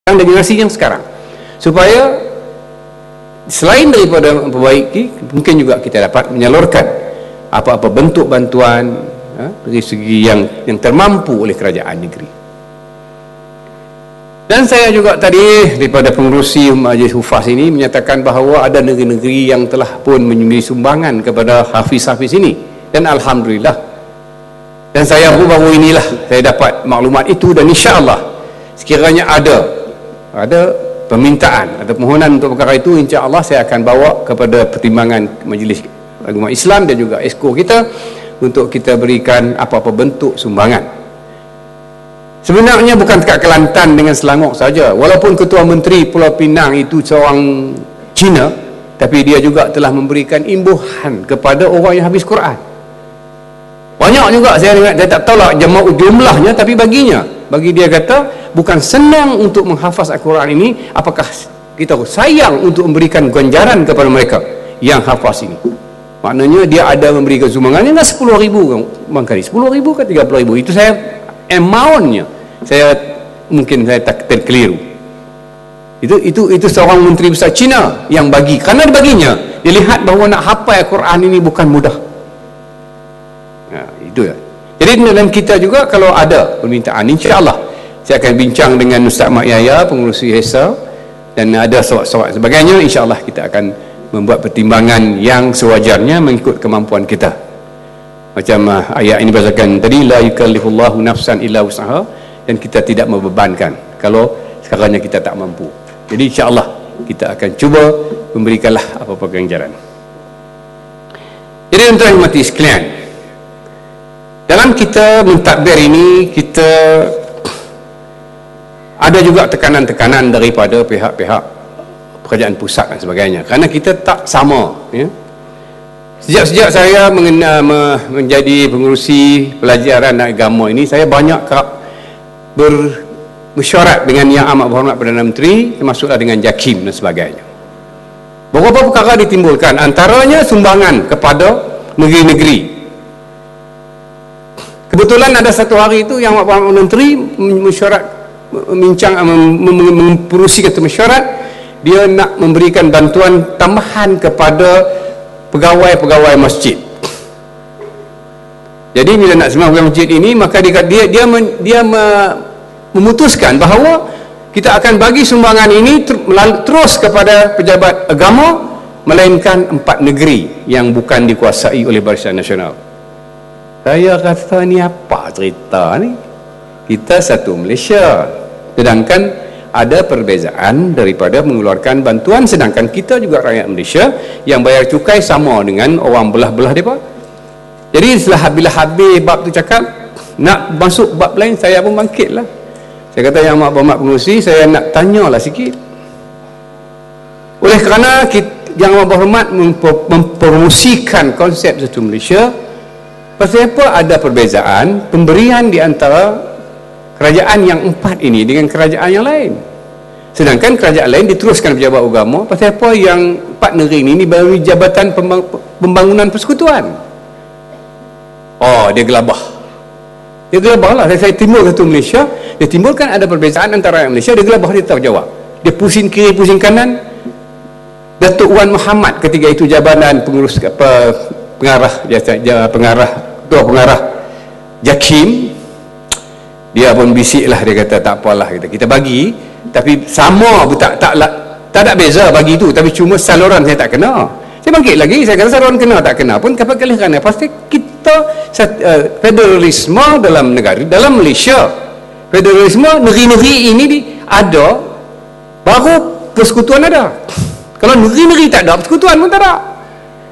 dan generasi yang sekarang, supaya selain daripada memperbaiki, mungkin juga kita dapat menyalurkan apa-apa bentuk bantuan dari segi yang termampu oleh kerajaan negeri. Dan saya juga tadi daripada pengerusi Majlis Hufaz ini menyatakan bahawa ada negeri-negeri yang telah pun memberi sumbangan kepada hafiz-hafiz ini, dan alhamdulillah. Dan saya baru inilah saya dapat maklumat itu, dan insya-Allah sekiranya ada permintaan atau permohonan untuk perkara itu, insya-Allah saya akan bawa kepada pertimbangan Majlis Agama Islam dan juga esko kita untuk kita berikan apa-apa bentuk sumbangan. Sebenarnya bukan dekat Kelantan dengan Selangor saja, walaupun Ketua Menteri Pulau Pinang itu seorang Cina, tapi dia juga telah memberikan imbuhan kepada orang yang habis Quran. Banyak juga saya tak tahu lah jumlahnya, tapi bagi dia kata bukan senang untuk menghafaz Al-Quran ini, apakah kita sayang untuk memberikan ganjaran kepada mereka yang hafaz ini. Maknanya dia ada memberikan sumbangannya enggak 10,000 bangkali, 10,000 ke 30,000. Itu saya amountnya mungkin saya tak terkeliru. Itu seorang menteri besar Cina yang bagi, karena baginya dia lihat bahawa nak hafal Al-Quran ini bukan mudah. Itu ya. Jadi dalam kita juga kalau ada permintaan, insya-Allah saya akan bincang dengan Ustaz Mak Yahya, pengurusi HESA, dan ada soal-soal sebagainya. InsyaAllah kita akan membuat pertimbangan yang sewajarnya mengikut kemampuan kita. Macam ayat ini bahasakan tadi, la yukallifullahu nafsan illa wus'aha, dan kita tidak membebankan kalau sekarangnya kita tak mampu. Jadi insya-Allah kita akan cuba memberikanlah apa-apa ganjaran. Jadi tuan-tuan dan mati sekalian, dalam kita mentadbir ini, kita ada juga tekanan-tekanan daripada pihak-pihak kerajaan pusat dan sebagainya, kerana kita tak sama ya. Sejak saya menjadi pengurusi pelajaran agama ini, saya banyak bermesyuarat dengan Yang Amat Berhormat Perdana Menteri, termasuklah dengan JAKIM dan sebagainya. Beberapa perkara ditimbulkan, antaranya sumbangan kepada negeri-negeri. Kebetulan ada satu hari itu Yang Amat Berhormat Menteri mesyuarat, memperusi kata mesyuarat, dia nak memberikan bantuan tambahan kepada pegawai-pegawai masjid. Jadi bila nak sembahyang pegawai masjid ini, maka dia memutuskan bahawa kita akan bagi sumbangan ini terus kepada pejabat agama, melainkan 4 negeri yang bukan dikuasai oleh Barisan Nasional. Saya kata, ni apa cerita ni? Kita satu Malaysia, sedangkan ada perbezaan daripada mengeluarkan bantuan, sedangkan kita juga rakyat Malaysia yang bayar cukai sama dengan orang belah-belah mereka. Jadi bila habis bab tu cakap, nak masuk bab lain, saya pun bangkitlah. Saya kata, Yang Amat Berhormat Pengerusi, saya nak tanyalah sikit. Oleh kerana Yang Amat Berhormat mempromosikan konsep satu Malaysia, pasal apa ada perbezaan pemberian di antara kerajaan yang 4 ini dengan kerajaan yang lain, sedangkan kerajaan lain diteruskan pejabat agama? Pasal apa yang 4 negeri ini beri jabatan pembangunan persekutuan? Oh, dia gelabah lah. Saya timbul satu Malaysia, dia timbulkan ada perbezaan antara rakyat Malaysia, dia gelabah, dia tak jawab, dia pusing kiri pusing kanan. Datuk Wan Muhammad ketika itu jabatan pengurus pengarah JAKIM, dia pun bisiklah, dia kata tak apalah, kita bagi, tapi sama tak ada beza bagi itu, tapi cuma saluran saya tak kena. Saya bangkit lagi, saya kata saluran kena tak kena pun kapal-kapal kerana pasti kita federalisme dalam negara, dalam Malaysia federalisme, negeri-negeri ini ada, baru persekutuan ada. Kalau negeri-negeri tak ada, persekutuan pun tak ada.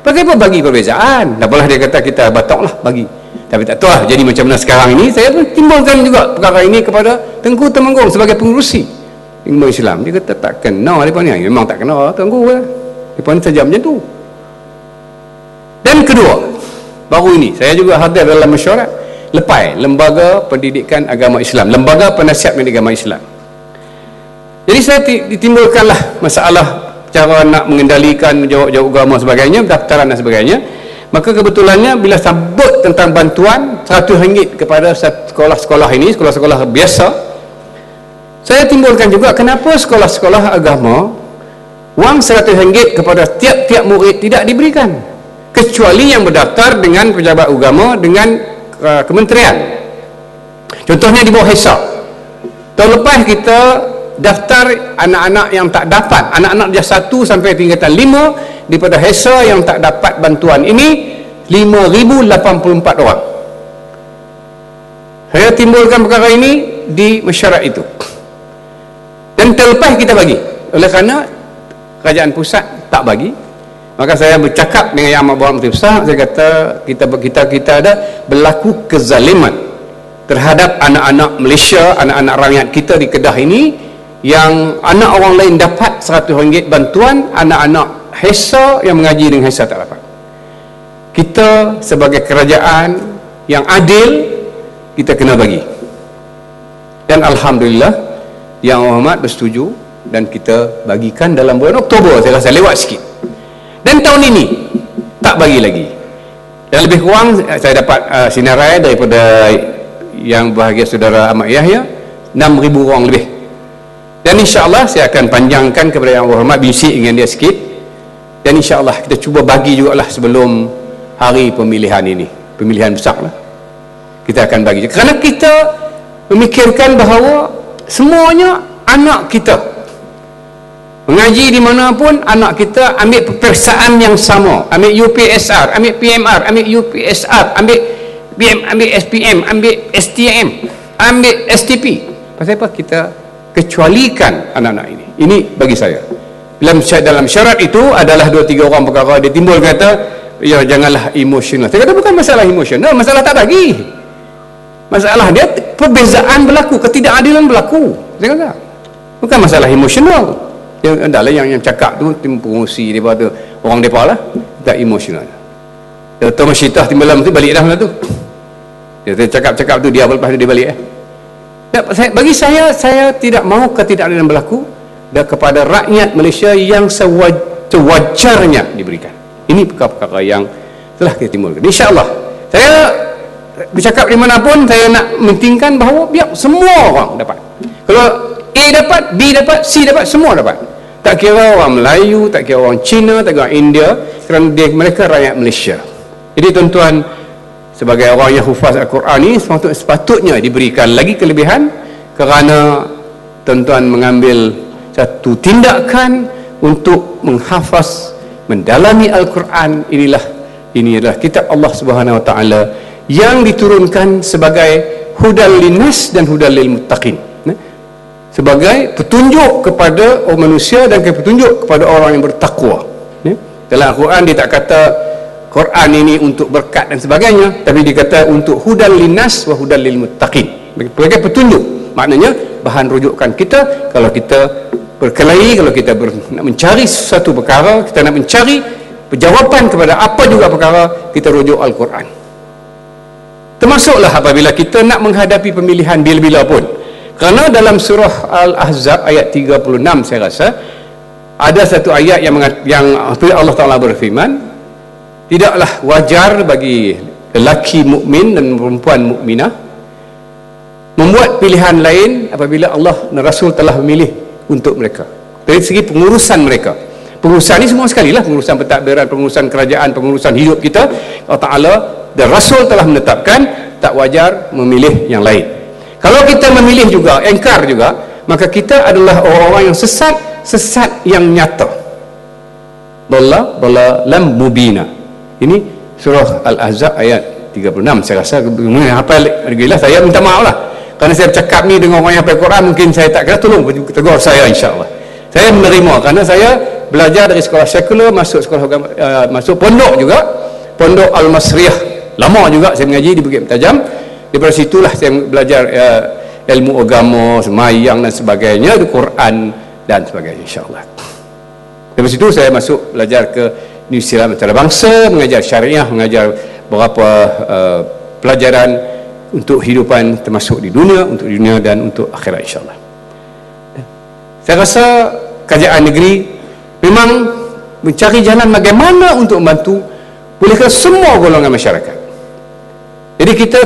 Bagaimana bagi perbezaan? Tak apalah, dia kata kita batok lah bagi. Tapi tak tahu lah jadi macam mana sekarang ini. Saya pun timbulkan juga perkara ini kepada Tengku Temenggung sebagai pengurusi Agama Islam. Dia kata tak kena mereka ni. Memang tak kena Tengku lah, mereka ni saja macam tu. Dan kedua, baru ini saya juga hadir dalam mesyuarat LEPAI, Lembaga Pendidikan Agama Islam, Lembaga Penasihat Pendidikan Agama Islam. Jadi saya ditimbulkanlah masalah cara nak mengendalikan menjawab agama sebagainya, daftaran dan sebagainya. Maka kebetulannya bila sebut tentang bantuan RM100 kepada sekolah-sekolah ini, sekolah-sekolah biasa, Saya timbulkan juga kenapa sekolah-sekolah agama wang RM100 kepada tiap-tiap murid tidak diberikan, kecuali yang berdaftar dengan pejabat agama dengan kementerian. Contohnya di bawah HESA. Tahun lepas kita daftar anak-anak yang tak dapat, anak-anak dia 1 sampai tingkatan 5 daripada HESA yang tak dapat bantuan ini 5,084 orang. Saya timbulkan perkara ini di masyarakat itu. Dan terlepas kita bagi. Oleh kerana kerajaan pusat tak bagi, maka saya bercakap dengan Yang Amat Berhormat Menteri Besar. Saya kata kita ada berlaku kezaliman terhadap anak-anak Malaysia, anak-anak rakyat kita di Kedah ini, yang anak orang lain dapat RM100 bantuan, anak-anak HESA yang mengaji dengan HESA tak dapat. Kita sebagai kerajaan yang adil, kita kena bagi. Dan Alhamdulillah Yang Amat bersetuju dan kita bagikan dalam bulan Oktober. Saya rasa lewat sikit. Dan tahun ini tak bagi lagi. Dan lebih kurang saya dapat sinarai daripada yang bahagia saudara Ahmad Yahya, 6,000 orang lebih. Dan insya-Allah saya akan panjangkan kepada Yang Berhormat, bisik dengan dia sikit. Dan insya-Allah kita cuba bagi jugalah sebelum hari pemilihan ini, pemilihan besar lah. Kita akan bagi. Kerana kita memikirkan bahawa semuanya anak kita mengaji di mana pun, anak kita ambil peperiksaan yang sama, ambil UPSR, ambil PMR, ambil UPSR, ambil BM, ambil SPM, ambil STM, ambil STP. Pasal apa kita kecualikan anak-anak ini? Ini bagi saya, dalam syarat itu adalah 2-3 orang perkara dia timbul kata, ya janganlah emosional. Saya kata bukan masalah emosional, masalah tak bagi. Masalah dia perbezaan berlaku, ketidakadilan berlaku. Saya kata bukan masalah emosional. Yang adalah yang cakap tu tim pengurusi daripada orang depa lah, tak emosional. Dr. Masyitah timbalan tu balik dah tu. Dia cakap tu dia lepas tu dia balik. Bagi saya tidak mahu ketidakadilan berlaku dan kepada rakyat Malaysia yang sewajarnya diberikan. Ini perkara-perkara yang telah kita timbulkan. InsyaAllah saya bercakap di mana pun, saya nak mentingkan bahawa biar semua orang dapat. Kalau A dapat, B dapat, C dapat, semua dapat. Tak kira orang Melayu, tak kira orang Cina, tak kira orang India, kerana mereka rakyat Malaysia. Jadi tuan-tuan, sebagai orang yang hufaz Al-Quran ini sepatutnya diberikan lagi kelebihan, kerana tuan-tuan mengambil satu tindakan untuk menghafaz, mendalami Al-Quran. Ini adalah kitab Allah Subhanahu Wa Taala yang diturunkan sebagai hudal linnas dan hudal lil muttaqin, sebagai petunjuk kepada orang manusia dan petunjuk kepada orang yang bertakwa. Dalam Al-Quran dia tak kata Quran ini untuk berkat dan sebagainya, tapi dia kata untuk hudal linnas wa hudal lil muttaqin, sebagai petunjuk. Maknanya bahan rujukan kita kalau kita berkelahi, kalau kita nak mencari sesuatu perkara, kita nak mencari jawapan kepada apa juga perkara, kita rujuk Al-Quran. Termasuklah apabila kita nak menghadapi pemilihan bila-bila pun. Kerana dalam surah Al-Ahzab ayat 36 saya rasa ada satu ayat yang Allah Ta'ala berfirman, tidaklah wajar bagi lelaki mukmin dan perempuan mukminah membuat pilihan lain apabila Allah dan Rasul telah memilih untuk mereka. Dari segi pengurusan mereka. Pengurusan ini semua sekali lah, pengurusan pentadbiran, pengurusan kerajaan, pengurusan hidup kita. Allah Ta'ala dan Rasul telah menetapkan tak wajar memilih yang lain. Kalau kita memilih juga, engkar juga, maka kita adalah orang-orang yang sesat yang nyata. Dhalalam mubina. Ini surah Al-Ahzab ayat 36. Saya rasa hafal gila, saya minta maaf lah. Kerana saya bercakap ni dengan orang yang hafal Quran, mungkin saya tak kena, tolong tegur saya insya-Allah. Saya menerima kerana saya belajar dari sekolah sekular, masuk sekolah agama, masuk pondok juga, pondok Al-Masriyah. Lama juga saya mengaji di Bukit Tajam. Daripada situlah saya belajar ilmu agama, semayang dan sebagainya, Quran dan sebagainya insya-Allah. Dari situ saya masuk belajar ke New Zealand antarabangsa, mengajar syariah, mengajar beberapa pelajaran untuk kehidupan termasuk di dunia, untuk dunia dan untuk akhirat insya-Allah. Saya rasa kerajaan negeri memang mencari jalan bagaimana untuk membantu bolehkah semua golongan masyarakat. Jadi kita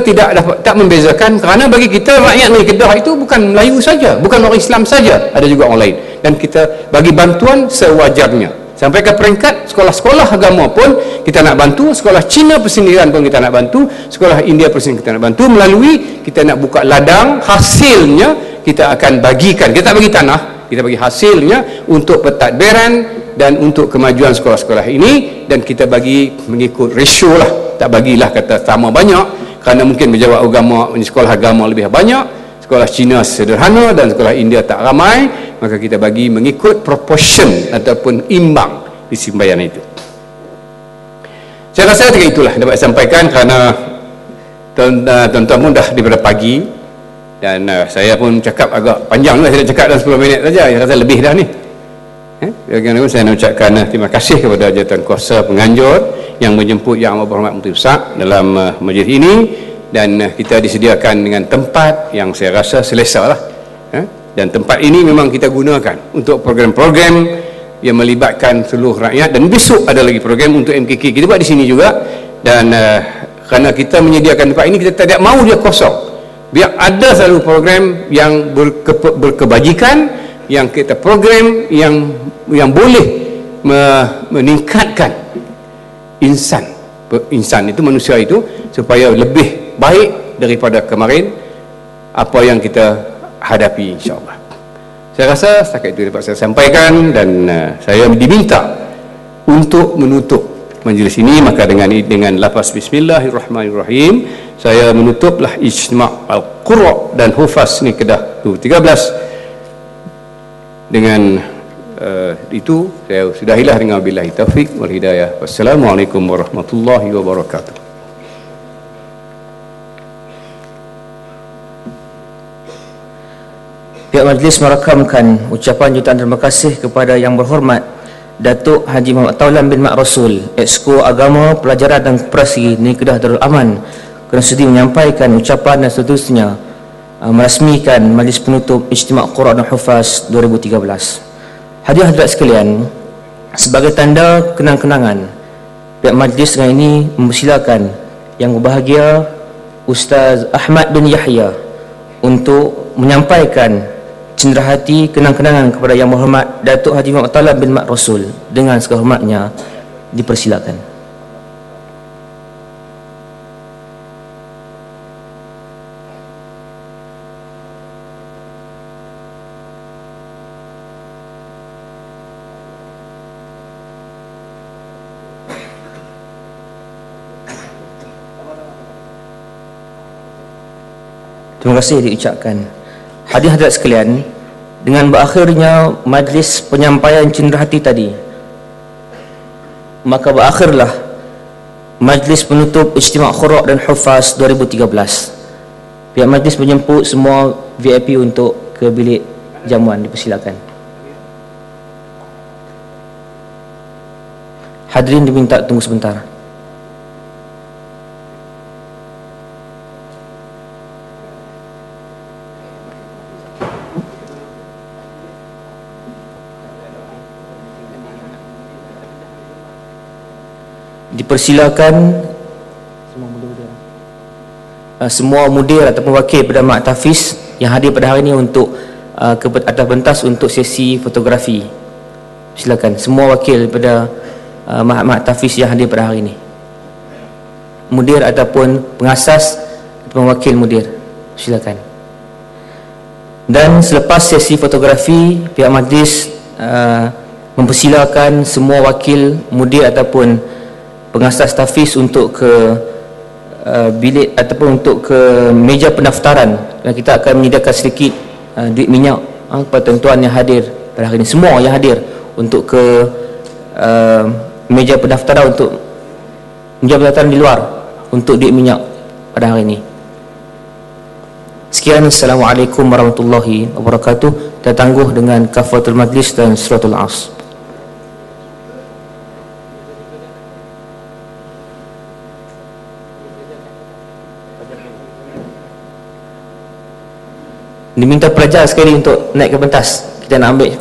tak membezakan, kerana bagi kita rakyat negeri Kedah itu bukan Melayu saja, bukan orang Islam saja, ada juga orang lain, dan kita bagi bantuan sewajarnya sampai ke peringkat sekolah-sekolah agama pun kita nak bantu, sekolah Cina persendirian pun kita nak bantu, sekolah India persendirian kita nak bantu, melalui kita nak buka ladang, hasilnya kita akan bagikan, kita tak bagi tanah, kita bagi hasilnya untuk pentadbiran dan untuk kemajuan sekolah-sekolah ini, dan kita bagi mengikut ratio lah, tak bagilah kata sama banyak, kerana mungkin berjawab agama, sekolah agama lebih banyak, sekolah Cina sederhana dan sekolah India tak ramai, maka kita bagi mengikut proportion ataupun imbang di sembahyang itu. Saya rasa itulah dapat sampaikan, kerana tuan-tuan pun dah daripada pagi, dan saya pun cakap agak panjang lah, saya nak cakap dalam 10 minit saja, saya rasa lebih dah ni. Saya nak ucapkan terima kasih kepada jawatan kuasa penganjur yang menjemput Yang Amat Berhormat Menteri Besar dalam majlis ini, dan kita disediakan dengan tempat yang saya rasa selesa lah, dan tempat ini memang kita gunakan untuk program-program yang melibatkan seluruh rakyat, dan besok ada lagi program untuk MKK kita buat di sini juga, dan kerana kita menyediakan tempat ini, kita tidak mahu dia kosong, biar ada selalu program yang berkebajikan, yang kita program yang boleh meningkatkan insan itu, manusia itu, supaya lebih baik daripada kemarin apa yang kita hadapi, insya-Allah. Saya rasa setakat itu dapat saya sampaikan, dan saya diminta untuk menutup majlis ini, maka dengan lafaz bismillahirrahmanirrahim saya menutuplah ijtima' al-Qurra dan Hufaz ni Kedah 2013. Dengan itu saya sudahilah dengan billahi taufik wal hidayah. Wassalamualaikum warahmatullahi wabarakatuh. Pihak majlis merakamkan ucapan jutaan terima kasih kepada Yang Berhormat Datuk Haji Muhammad Taulan bin Mak Rasul, Exco Agama, Pelajaran dan Koperasi Negeri Kedah Darul Aman, kerana sudi menyampaikan ucapan dan seterusnya merasmikan majlis penutup Ijtima' Quran dan Hufaz 2013. Hadirin sekalian, sebagai tanda kenang-kenangan, pihak majlis dengan ini mempersilakan Yang Berbahagia Ustaz Ahmad bin Yahya untuk menyampaikan cenderahati kenang-kenangan kepada Yang Berhormat Datuk Haji Muhammad Taulan bin Mak Rasul. Dengan segala hormatnya, dipersilakan. Terima kasih diucapkan. Hadirin sekalian, dengan berakhirnya majlis penyampaian cenderahati tadi, maka berakhirlah majlis penutup Ijtima' Qurra dan Hufaz 2013. Pihak majlis menjemput semua VIP untuk ke bilik jamuan, dipersilakan. Hadirin diminta tunggu sebentar. Dipersilakan semua mudir ataupun wakil pada Mak Tafiz yang hadir pada hari ini untuk ke atas pentas untuk sesi fotografi. Silakan semua wakil pada Mak Tafiz yang hadir pada hari ini, mudir ataupun pengasas ataupun wakil mudir, silakan. Dan selepas sesi fotografi, pihak majlis mempersilakan semua wakil mudir ataupun pengasas tafiz untuk ke bilik ataupun untuk ke meja pendaftaran, dan kita akan menyediakan sedikit duit minyak kepada tuan-tuan yang hadir pada hari ini, semua yang hadir untuk ke meja pendaftaran, untuk meja pendaftaran di luar untuk duit minyak pada hari ini. Sekian, Assalamualaikum warahmatullahi wabarakatuh. Kita tangguh dengan kafaratul majlis dan suratul As. Diminta pelajar sekali untuk naik ke pentas, kita nak ambil